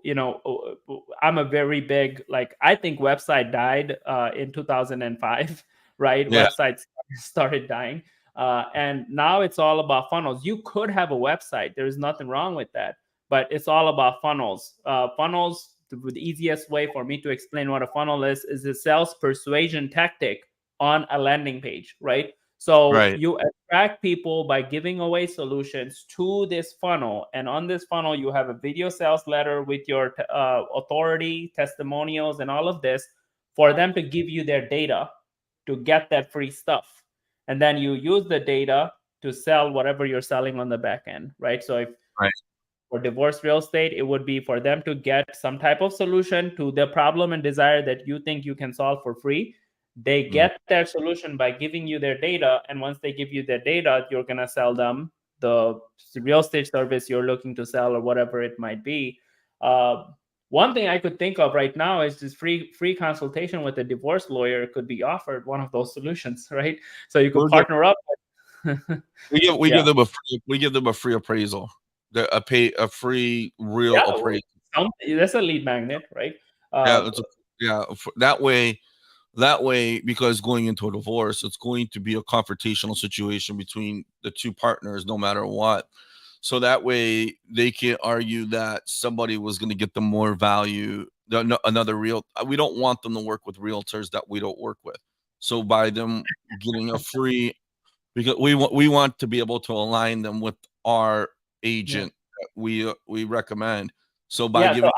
I'm a very big, like, I think website died in 2005, right? Yeah. Websites started dying, and now it's all about funnels. You could have a website, there's nothing wrong with that, but it's all about funnels. Funnels, the easiest way for me to explain what a funnel is a sales persuasion tactic on a landing page, right? So Right. you attract people by giving away solutions to this funnel. And on this funnel, you have a video sales letter with your authority, testimonials, and all of this for them to give you their data to get that free stuff. And then you use the data to sell whatever you're selling on the back end, right? So if Right. for divorce real estate, it would be for them to get some type of solution to the problem and desire that you think you can solve for free. They Mhm. get that solution by giving you their data. And once they give you their data, you're going to sell them the real estate service you're looking to sell or whatever it might be. Uh, One thing I could think of right now is this free consultation with a divorce lawyer could be offered, one of those solutions, right? So you could We'll give partner up. we Yeah. give them a free appraisal. A free real Yeah, well, appraisal. that's a lead magnet, right? Yeah, Uh, that way, because going into a divorce, it's going to be a confrontational situation between the two partners, no matter what. So that way, they can't argue that somebody was going to get them more value. Another real. We don't want them to work with realtors that we don't work with. So by them getting a free, because we want to be able to align them with our yeah. agent that we recommend. So by Yeah, so giving,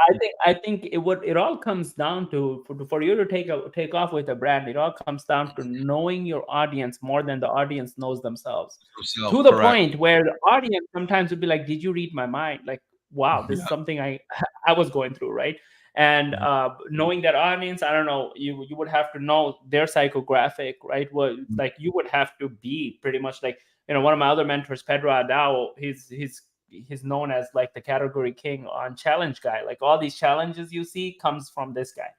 I think it all comes down to for you to take off with a brand, it all comes down to knowing your audience more than the audience knows themselves. To themselves, the correct. point where the audience sometimes would be like, "Did you read my mind?" Like, wow, this is Yeah. something I I was going through, right? And Mhm. knowing that audience, I don't know, you would have to know their psychographic, right? Well, Mhm. like you would have to be pretty much like, one of my other mentors, Pedro Adao, he's known as like the category king on challenge guy. Like all these challenges you see comes from this guy.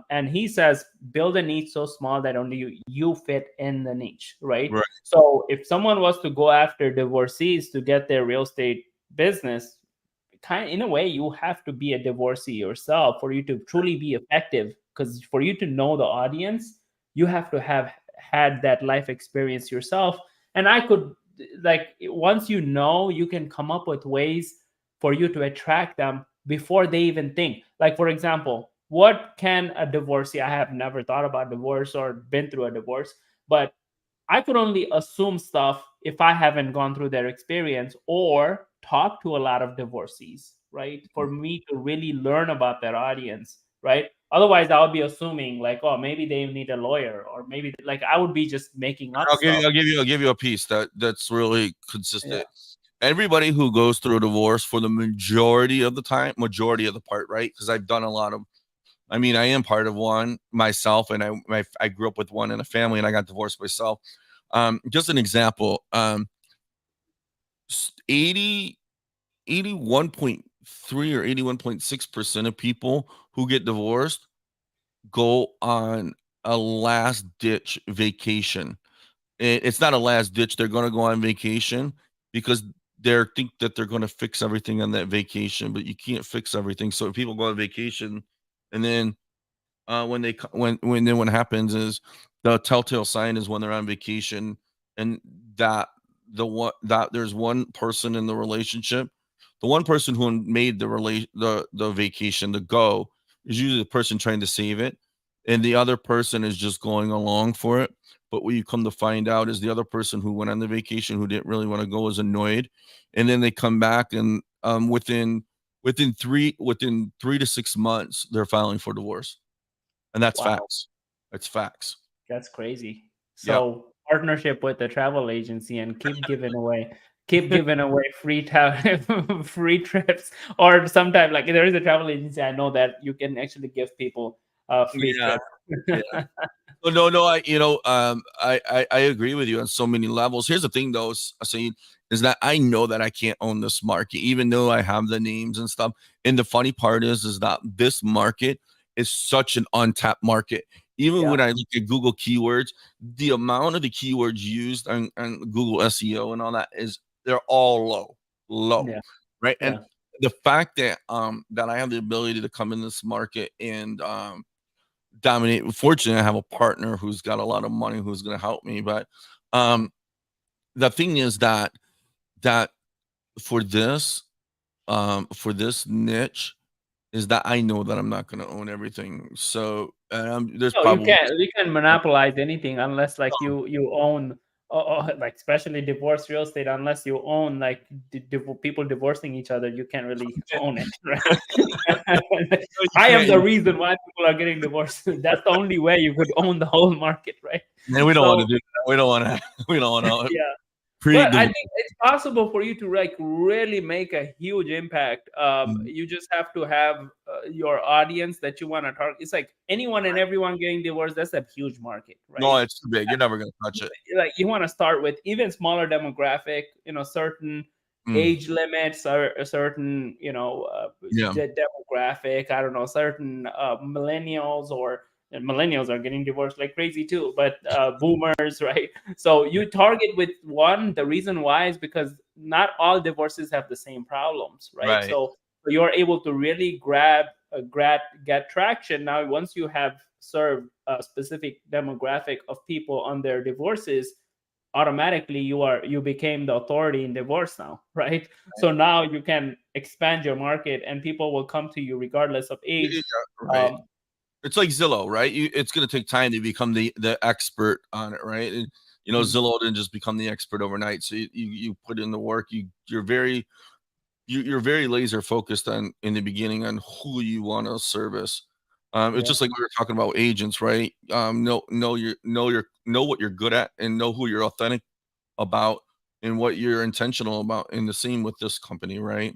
And he says build a niche so small that only you fit in the niche, right? Right. So if someone was to go after divorcees to get their real estate business, kind in a way you have to be a divorcee yourself for you to truly be effective, because for you to know the audience, you have to have had that life experience yourself. And I could, like, once you know, you can come up with ways for you to attract them before they even think. Like, for example, what can a divorcee, I have never thought about divorce or been through a divorce, but I could only assume stuff if I haven't gone through their experience or talk to a lot of divorcees, right? For me to really learn about their audience, right? Otherwise, I would be assuming like, oh, maybe they need a lawyer, or maybe like I would be just making up I'll give stuff. you I'll give you I'll give you a piece that's really Yeah. consistent. Everybody who goes through a divorce, for the majority of the time, majority of the part, right? Because I've done a lot of. I mean, I am part of one myself, and I grew up with one in a family, and I got divorced myself. Just an example. 80 81.3 or 81.6% of people who get divorced go on a last ditch vacation. It's not a last ditch. They're going to go on vacation because they think that they're going to fix everything on that vacation, but you can't fix everything. So people go on vacation, and then when they when then what happens is the telltale sign is when they're on vacation. and that that there's one person in the relationship, the one person who made the vacation to go is usually the person trying to save it, and the other person is just going along for it. But what you come to find out is the other person who went on the vacation, who didn't really want to go, is annoyed, and then they come back, and within 3 to 6 months they're filing for divorce, and that's Wow, facts. That's facts. that's crazy. Yep. So partnership with the travel agency and keep giving away free free trips, or sometimes like there is a travel agency I know that you can actually give people a free Yeah. trip. Yeah. Oh, no, no, I agree with you on so many levels. Here's the thing, though, Saeed, is that I know that I can't own this market, even though I have the names and stuff. And the funny part is that this market is such an untapped market. Even Yeah, when I look at Google keywords, the amount of the keywords used on Google SEO and all that is they're all low, yeah, right? And yeah, the fact that that I have the ability to come in this market and dominate. Fortunately, I have a partner who's got a lot of money who's going to help me. But um, the thing is that for for this niche is that I know that I'm not going to own everything. So there's no, you probably can't you can monopolize anything unless like you own, like especially divorce real estate, unless you own like people divorcing each other, you can't really own it, right? you I am can't. the reason why people are getting divorced. That's the only way you could own the whole market, right? Man, we don't want to So do that. We don't want to. We don't want to yeah. create But I divorce. think it's possible for you to like really make a huge impact. You just have to have your audience that you want to target. It's like anyone and everyone getting divorced. That's a huge market, No, right? it's too big. You're never going to touch it. Like you want to start with even smaller demographic, certain Mm, age limits or a certain, yeah, demographic. I don't know, certain millennials, or and millennials are getting divorced like crazy too, but boomers, right? So you target with one. The reason why is because not all divorces have the same problems, right? right. So you're able to really get traction. Now once you have served a specific demographic of people on their divorces, automatically you became the authority in divorce now, right? So now you can expand your market and people will come to you regardless of Yeah, age. right. um, It's like Zillow, right? It's gonna take time to become the expert on it, right? And, mm, Zillow didn't just become the expert overnight. So you put in the work. You're very laser focused on in the beginning on who you want to service. It's yeah, just like we were talking about agents, right? Know what you're good at and know who you're authentic about and what you're intentional about. In the same with this company, right?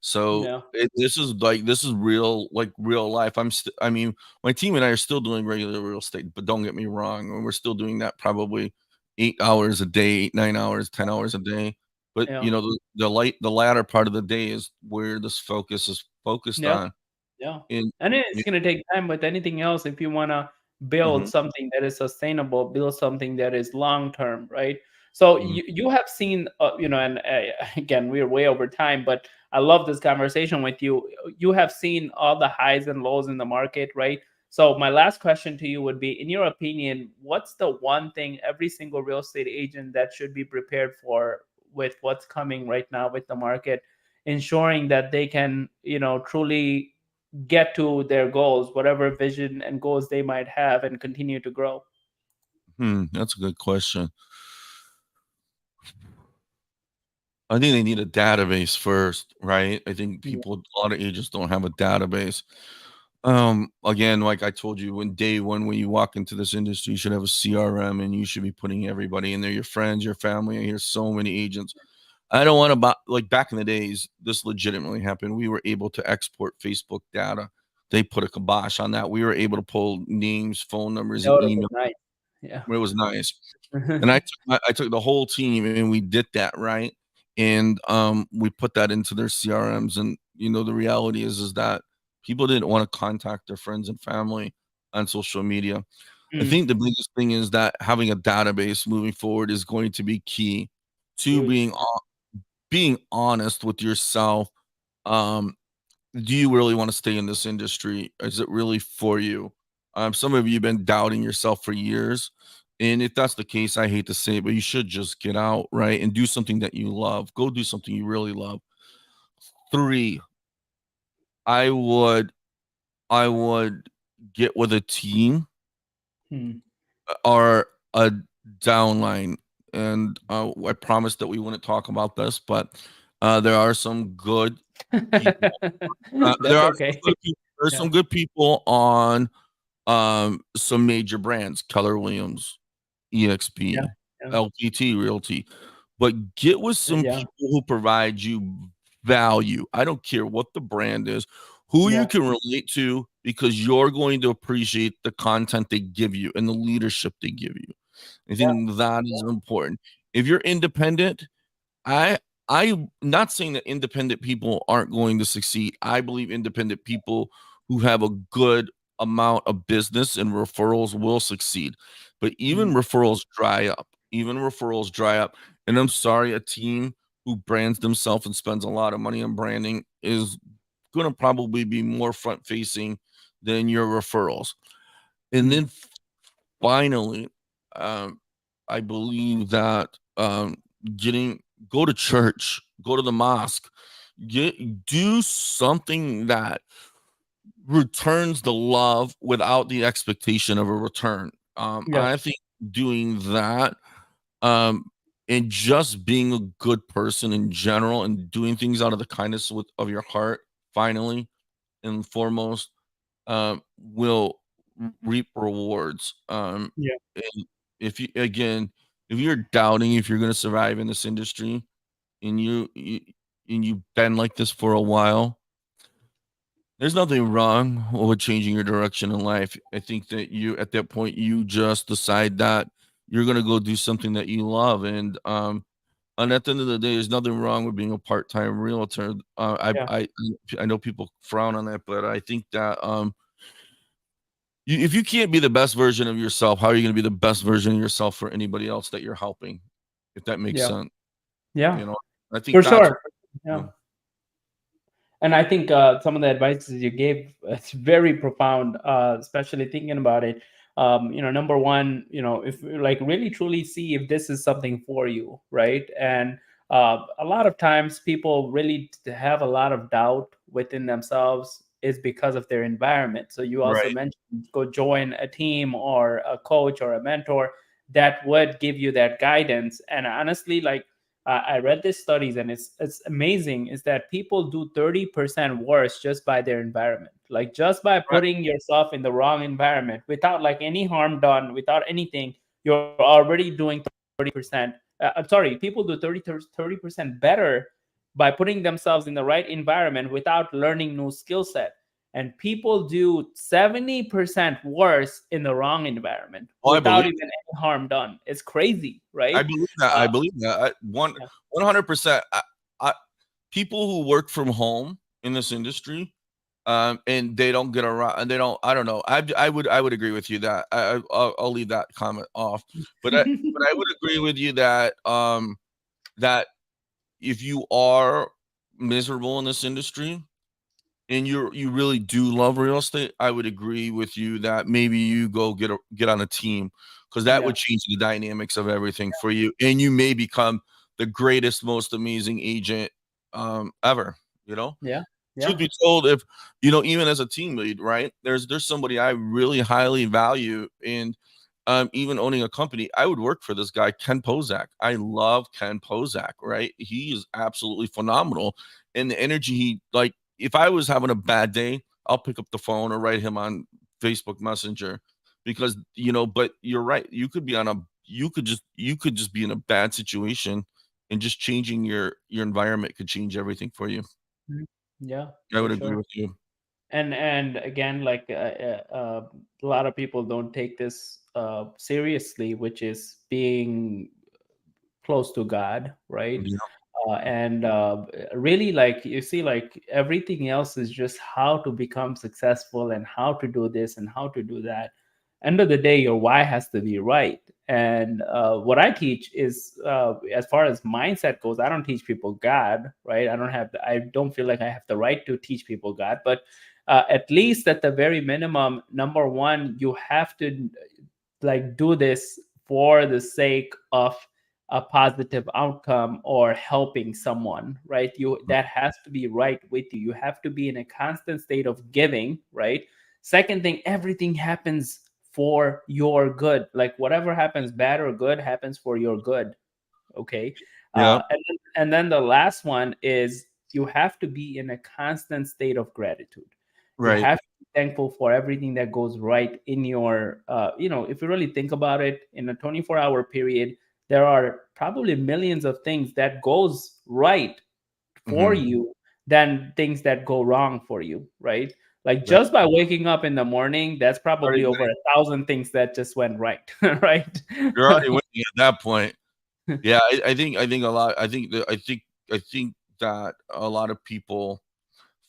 So yeah, this is real, like real life. I mean, my team and I are still doing regular real estate, but don't get me wrong, and we're still doing that probably 8 hours a day, 9 hours, 10 hours a day. But yeah, the latter part of the day is where this focus is focused yeah. on. Yeah. In And it's yeah, gonna take time with anything else if you wanna build mhm, something that is sustainable, build something that is long term, right? So mhm, you have seen, and again, we're way over time, but I love this conversation with you. You have seen all the highs and lows in the market, right? So my last question to you would be, in your opinion, what's the one thing every single real estate agent that should be prepared for with what's coming right now with the market, ensuring that they can, truly get to their goals, whatever vision and goals they might have, and continue to grow. that's a good question. I think they need a database first, right? I think Yeah, a lot of agents don't have a database. Again, like I told you, when day one, when you walk into this industry, you should have a CRM and you should be putting everybody in there, your friends, your family. I hear so many agents. I don't want to buy, like back in the days, this legitimately happened. We were able to export Facebook data. They put a kibosh on that. We were able to pull names, phone numbers, that and would have email. been nice. Yeah. It was nice. And I took the whole team and we did that, right? And we put that into their CRMs. And the reality is that people didn't want to contact their friends and family on social media. I Mm, think the biggest thing is that having a database moving forward is going to be key to huge. being honest with yourself. Um, do you really want to stay in this industry? Is it really for you? Some of you have been doubting yourself for years, And if that's the case, I hate to say it, but you should just get out, right? And do something that you love. Go do something you really love. Three, I would I would get with a team Hmm. or a downline. And I promised that we wouldn't talk about this, but there are some good people. There That's are some okay. good people. There's Yeah. some good people on some major brands, Keller Williams, Yeah. EXP, Yeah. LPT, Realty. But get with some Yeah. people who provide you value. I don't care what the brand is, who you Yeah. can relate to, because you're going to appreciate the content they give you and the leadership they give you. I Yeah. think that is important. If you're independent, I I'm not saying that independent people aren't going to succeed. I believe independent people who have a good amount of business and referrals will succeed. But even Mm. referrals dry up. Even referrals dry up. And I'm sorry, a team who brands themselves and spends a lot of money on branding is going to probably be more front facing than your referrals. And Mm. then finally, um, I believe that getting go to church, go to the mosque, do something that returns the love without the expectation of a return. Yeah. I think doing that, um, and just being a good person in general and doing things out of the kindness of your heart, finally and foremost, will reap rewards. Yeah. And if you again, if you're doubting if you're going to survive in this industry, and you've been like this for a while, there's nothing wrong with changing your direction in life. I think that you at that point you just decide that you're going to go do something that you love, and at the end of the day, there's nothing wrong with being a part-time realtor. Yeah. I know people frown on that, but I think that if you can't be the best version of yourself, how are you going to be the best version of yourself for anybody else that you're helping? If that makes Yeah. sense, Yeah. you know. I think For that's sure. what Yeah. you And I think some of the advices you gave, it's very profound, especially thinking about it. Number one, if you, like, really truly see if this is something for you, right? And a lot of times people really have a lot of doubt within themselves is because of their environment. So you also right. mentioned go join a team or a coach or a mentor that would give you that guidance. And honestly, like, I read these studies, and it's amazing. Is that people do 30% worse just by their environment, like just by Right. putting yourself in the wrong environment without like any harm done, without anything. You're already doing 30%. I'm sorry, people do 30% better by putting themselves in the right environment without learning new skill set. And people do 70% worse in the wrong environment Oh, I without believe even any harm done. It's crazy, I right? believe that. Uh, I believe that. 100%. I people who work from home in this industry, and they don't get around, and they don't. I don't know. I would agree with you that I'll leave that comment off, but I would agree with you that that if you are miserable in this industry and you really do love real estate, I would agree with you that maybe you go get on a team, because that Yeah. would change the dynamics of everything for you, and you may become the greatest, most amazing agent ever. You know, Yeah. truth Yeah. be told, if even as a team lead, right? There's somebody I really highly value, and even owning a company, I would work for this guy, Ken Pozak. I love Ken Pozak, right? He is absolutely phenomenal, and the energy he like. If I was having a bad day, I'll pick up the phone or write him on Facebook Messenger, because But you're right. You could just be in a bad situation, and just changing your environment could change everything for you. Mhm. Yeah, I for would agree sure. with you. And again, like, a lot of people don't take this seriously, which is being close to God, right? Yeah, And really, like, you see, like, everything else is just how to become successful and how to do this and how to do that. End of the day, your why has to be right. And what I teach is, as far as mindset goes, I don't teach people God, right? I don't feel like I have the right to teach people God, but at least at the very minimum, number one, you have to like do this for the sake of a positive outcome or helping someone, right? You That has to be right with you. You have to be in a constant state of giving, right? Second thing, everything happens for your good. Like whatever happens, bad or good, happens for your good. Okay. Yeah. And then the last one is you have to be in a constant state of gratitude. You Right. have to be thankful for everything that goes right in your if you really think about it, in a 24-hour period, there are probably millions of things that goes right for Hmm. you than things that go wrong for you, right? Like Right. just by waking up in the morning, that's probably Already over winning. 1,000 things that just went right. Right. You're already winning at that point. Yeah, I think a lot. I think that a lot of people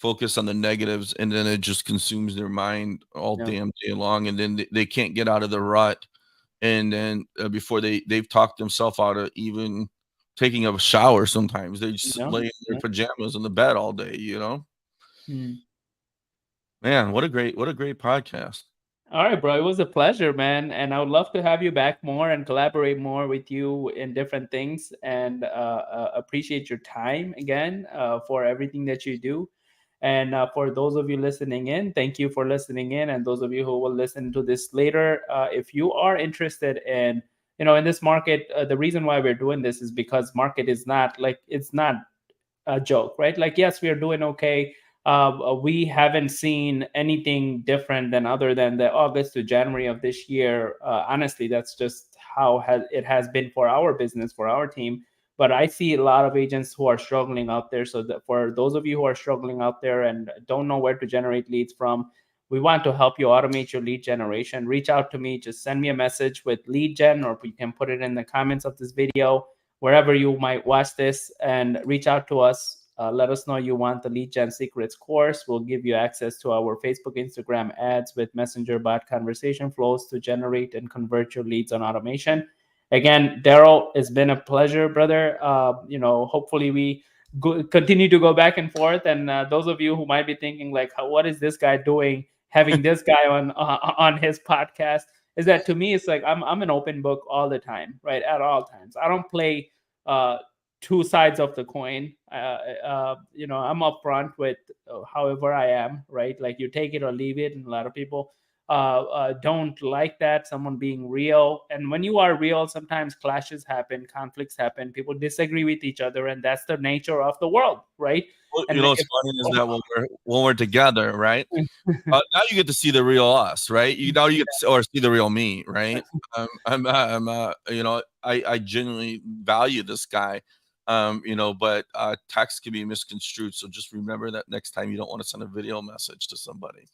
focus on the negatives, and then it just consumes their mind all Yeah. damn day long, and then they can't get out of the rut. And then before they've talked themselves out of even taking a shower, sometimes they just Yeah. lay in their Yeah. pajamas in the bed all day. Hmm. Man, what a great podcast. All right, bro. It was a pleasure, man. And I would love to have you back more and collaborate more with you in different things, and appreciate your time again for everything that you do. And for those of you listening in, thank you for listening in. And those of you who will listen to this later, if you are interested in, in this market, the reason why we're doing this is because market is not like, it's not a joke, right? Like, yes, we are doing okay. We haven't seen anything different than other than the August to January of this year. Honestly, that's just how it has been for our business, for our team. But I see a lot of agents who are struggling out there. So that for those of you who are struggling out there and don't know where to generate leads from, we want to help you automate your lead generation. Reach out to me. Just send me a message with lead gen, or you can put it in the comments of this video, wherever you might watch this, and reach out to us. Let us know you want the Lead Gen Secrets course. We'll give you access to our Facebook, Instagram ads with Messenger bot conversation flows to generate and convert your leads on automation. Again, Daryl, it's been a pleasure, brother. Hopefully we continue to go back and forth. And those of you who might be thinking like, what is this guy doing, having this guy on his podcast? Is that to me, it's like I'm an open book all the time, right? At all times. I don't play uh, two sides of the coin. I'm upfront with however I am, right? Like you take it or leave it, and a lot of people don't like that. Someone being real, and when you are real, sometimes clashes happen, conflicts happen, people disagree with each other, and that's the nature of the world, right? Well, And what's funny is that when we're together, right? Now you get to see the real us, right? You get to see the real me, right? I genuinely value this guy, but text can be misconstrued. So just remember that next time you don't want to send a video message to somebody.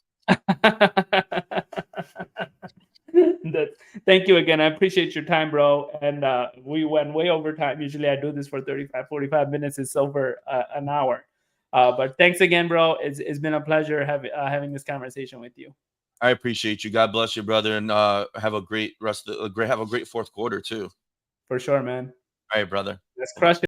That, thank you again. I appreciate your time, bro. And we went way over time. Usually I do this for 35, 45 minutes. It's over an hour. But thanks again, bro. It's been a pleasure having this conversation with you. I appreciate you. God bless you, brother, and have a great have a great fourth quarter too. For sure, man. All right, brother. Let's Bye bye. crush it.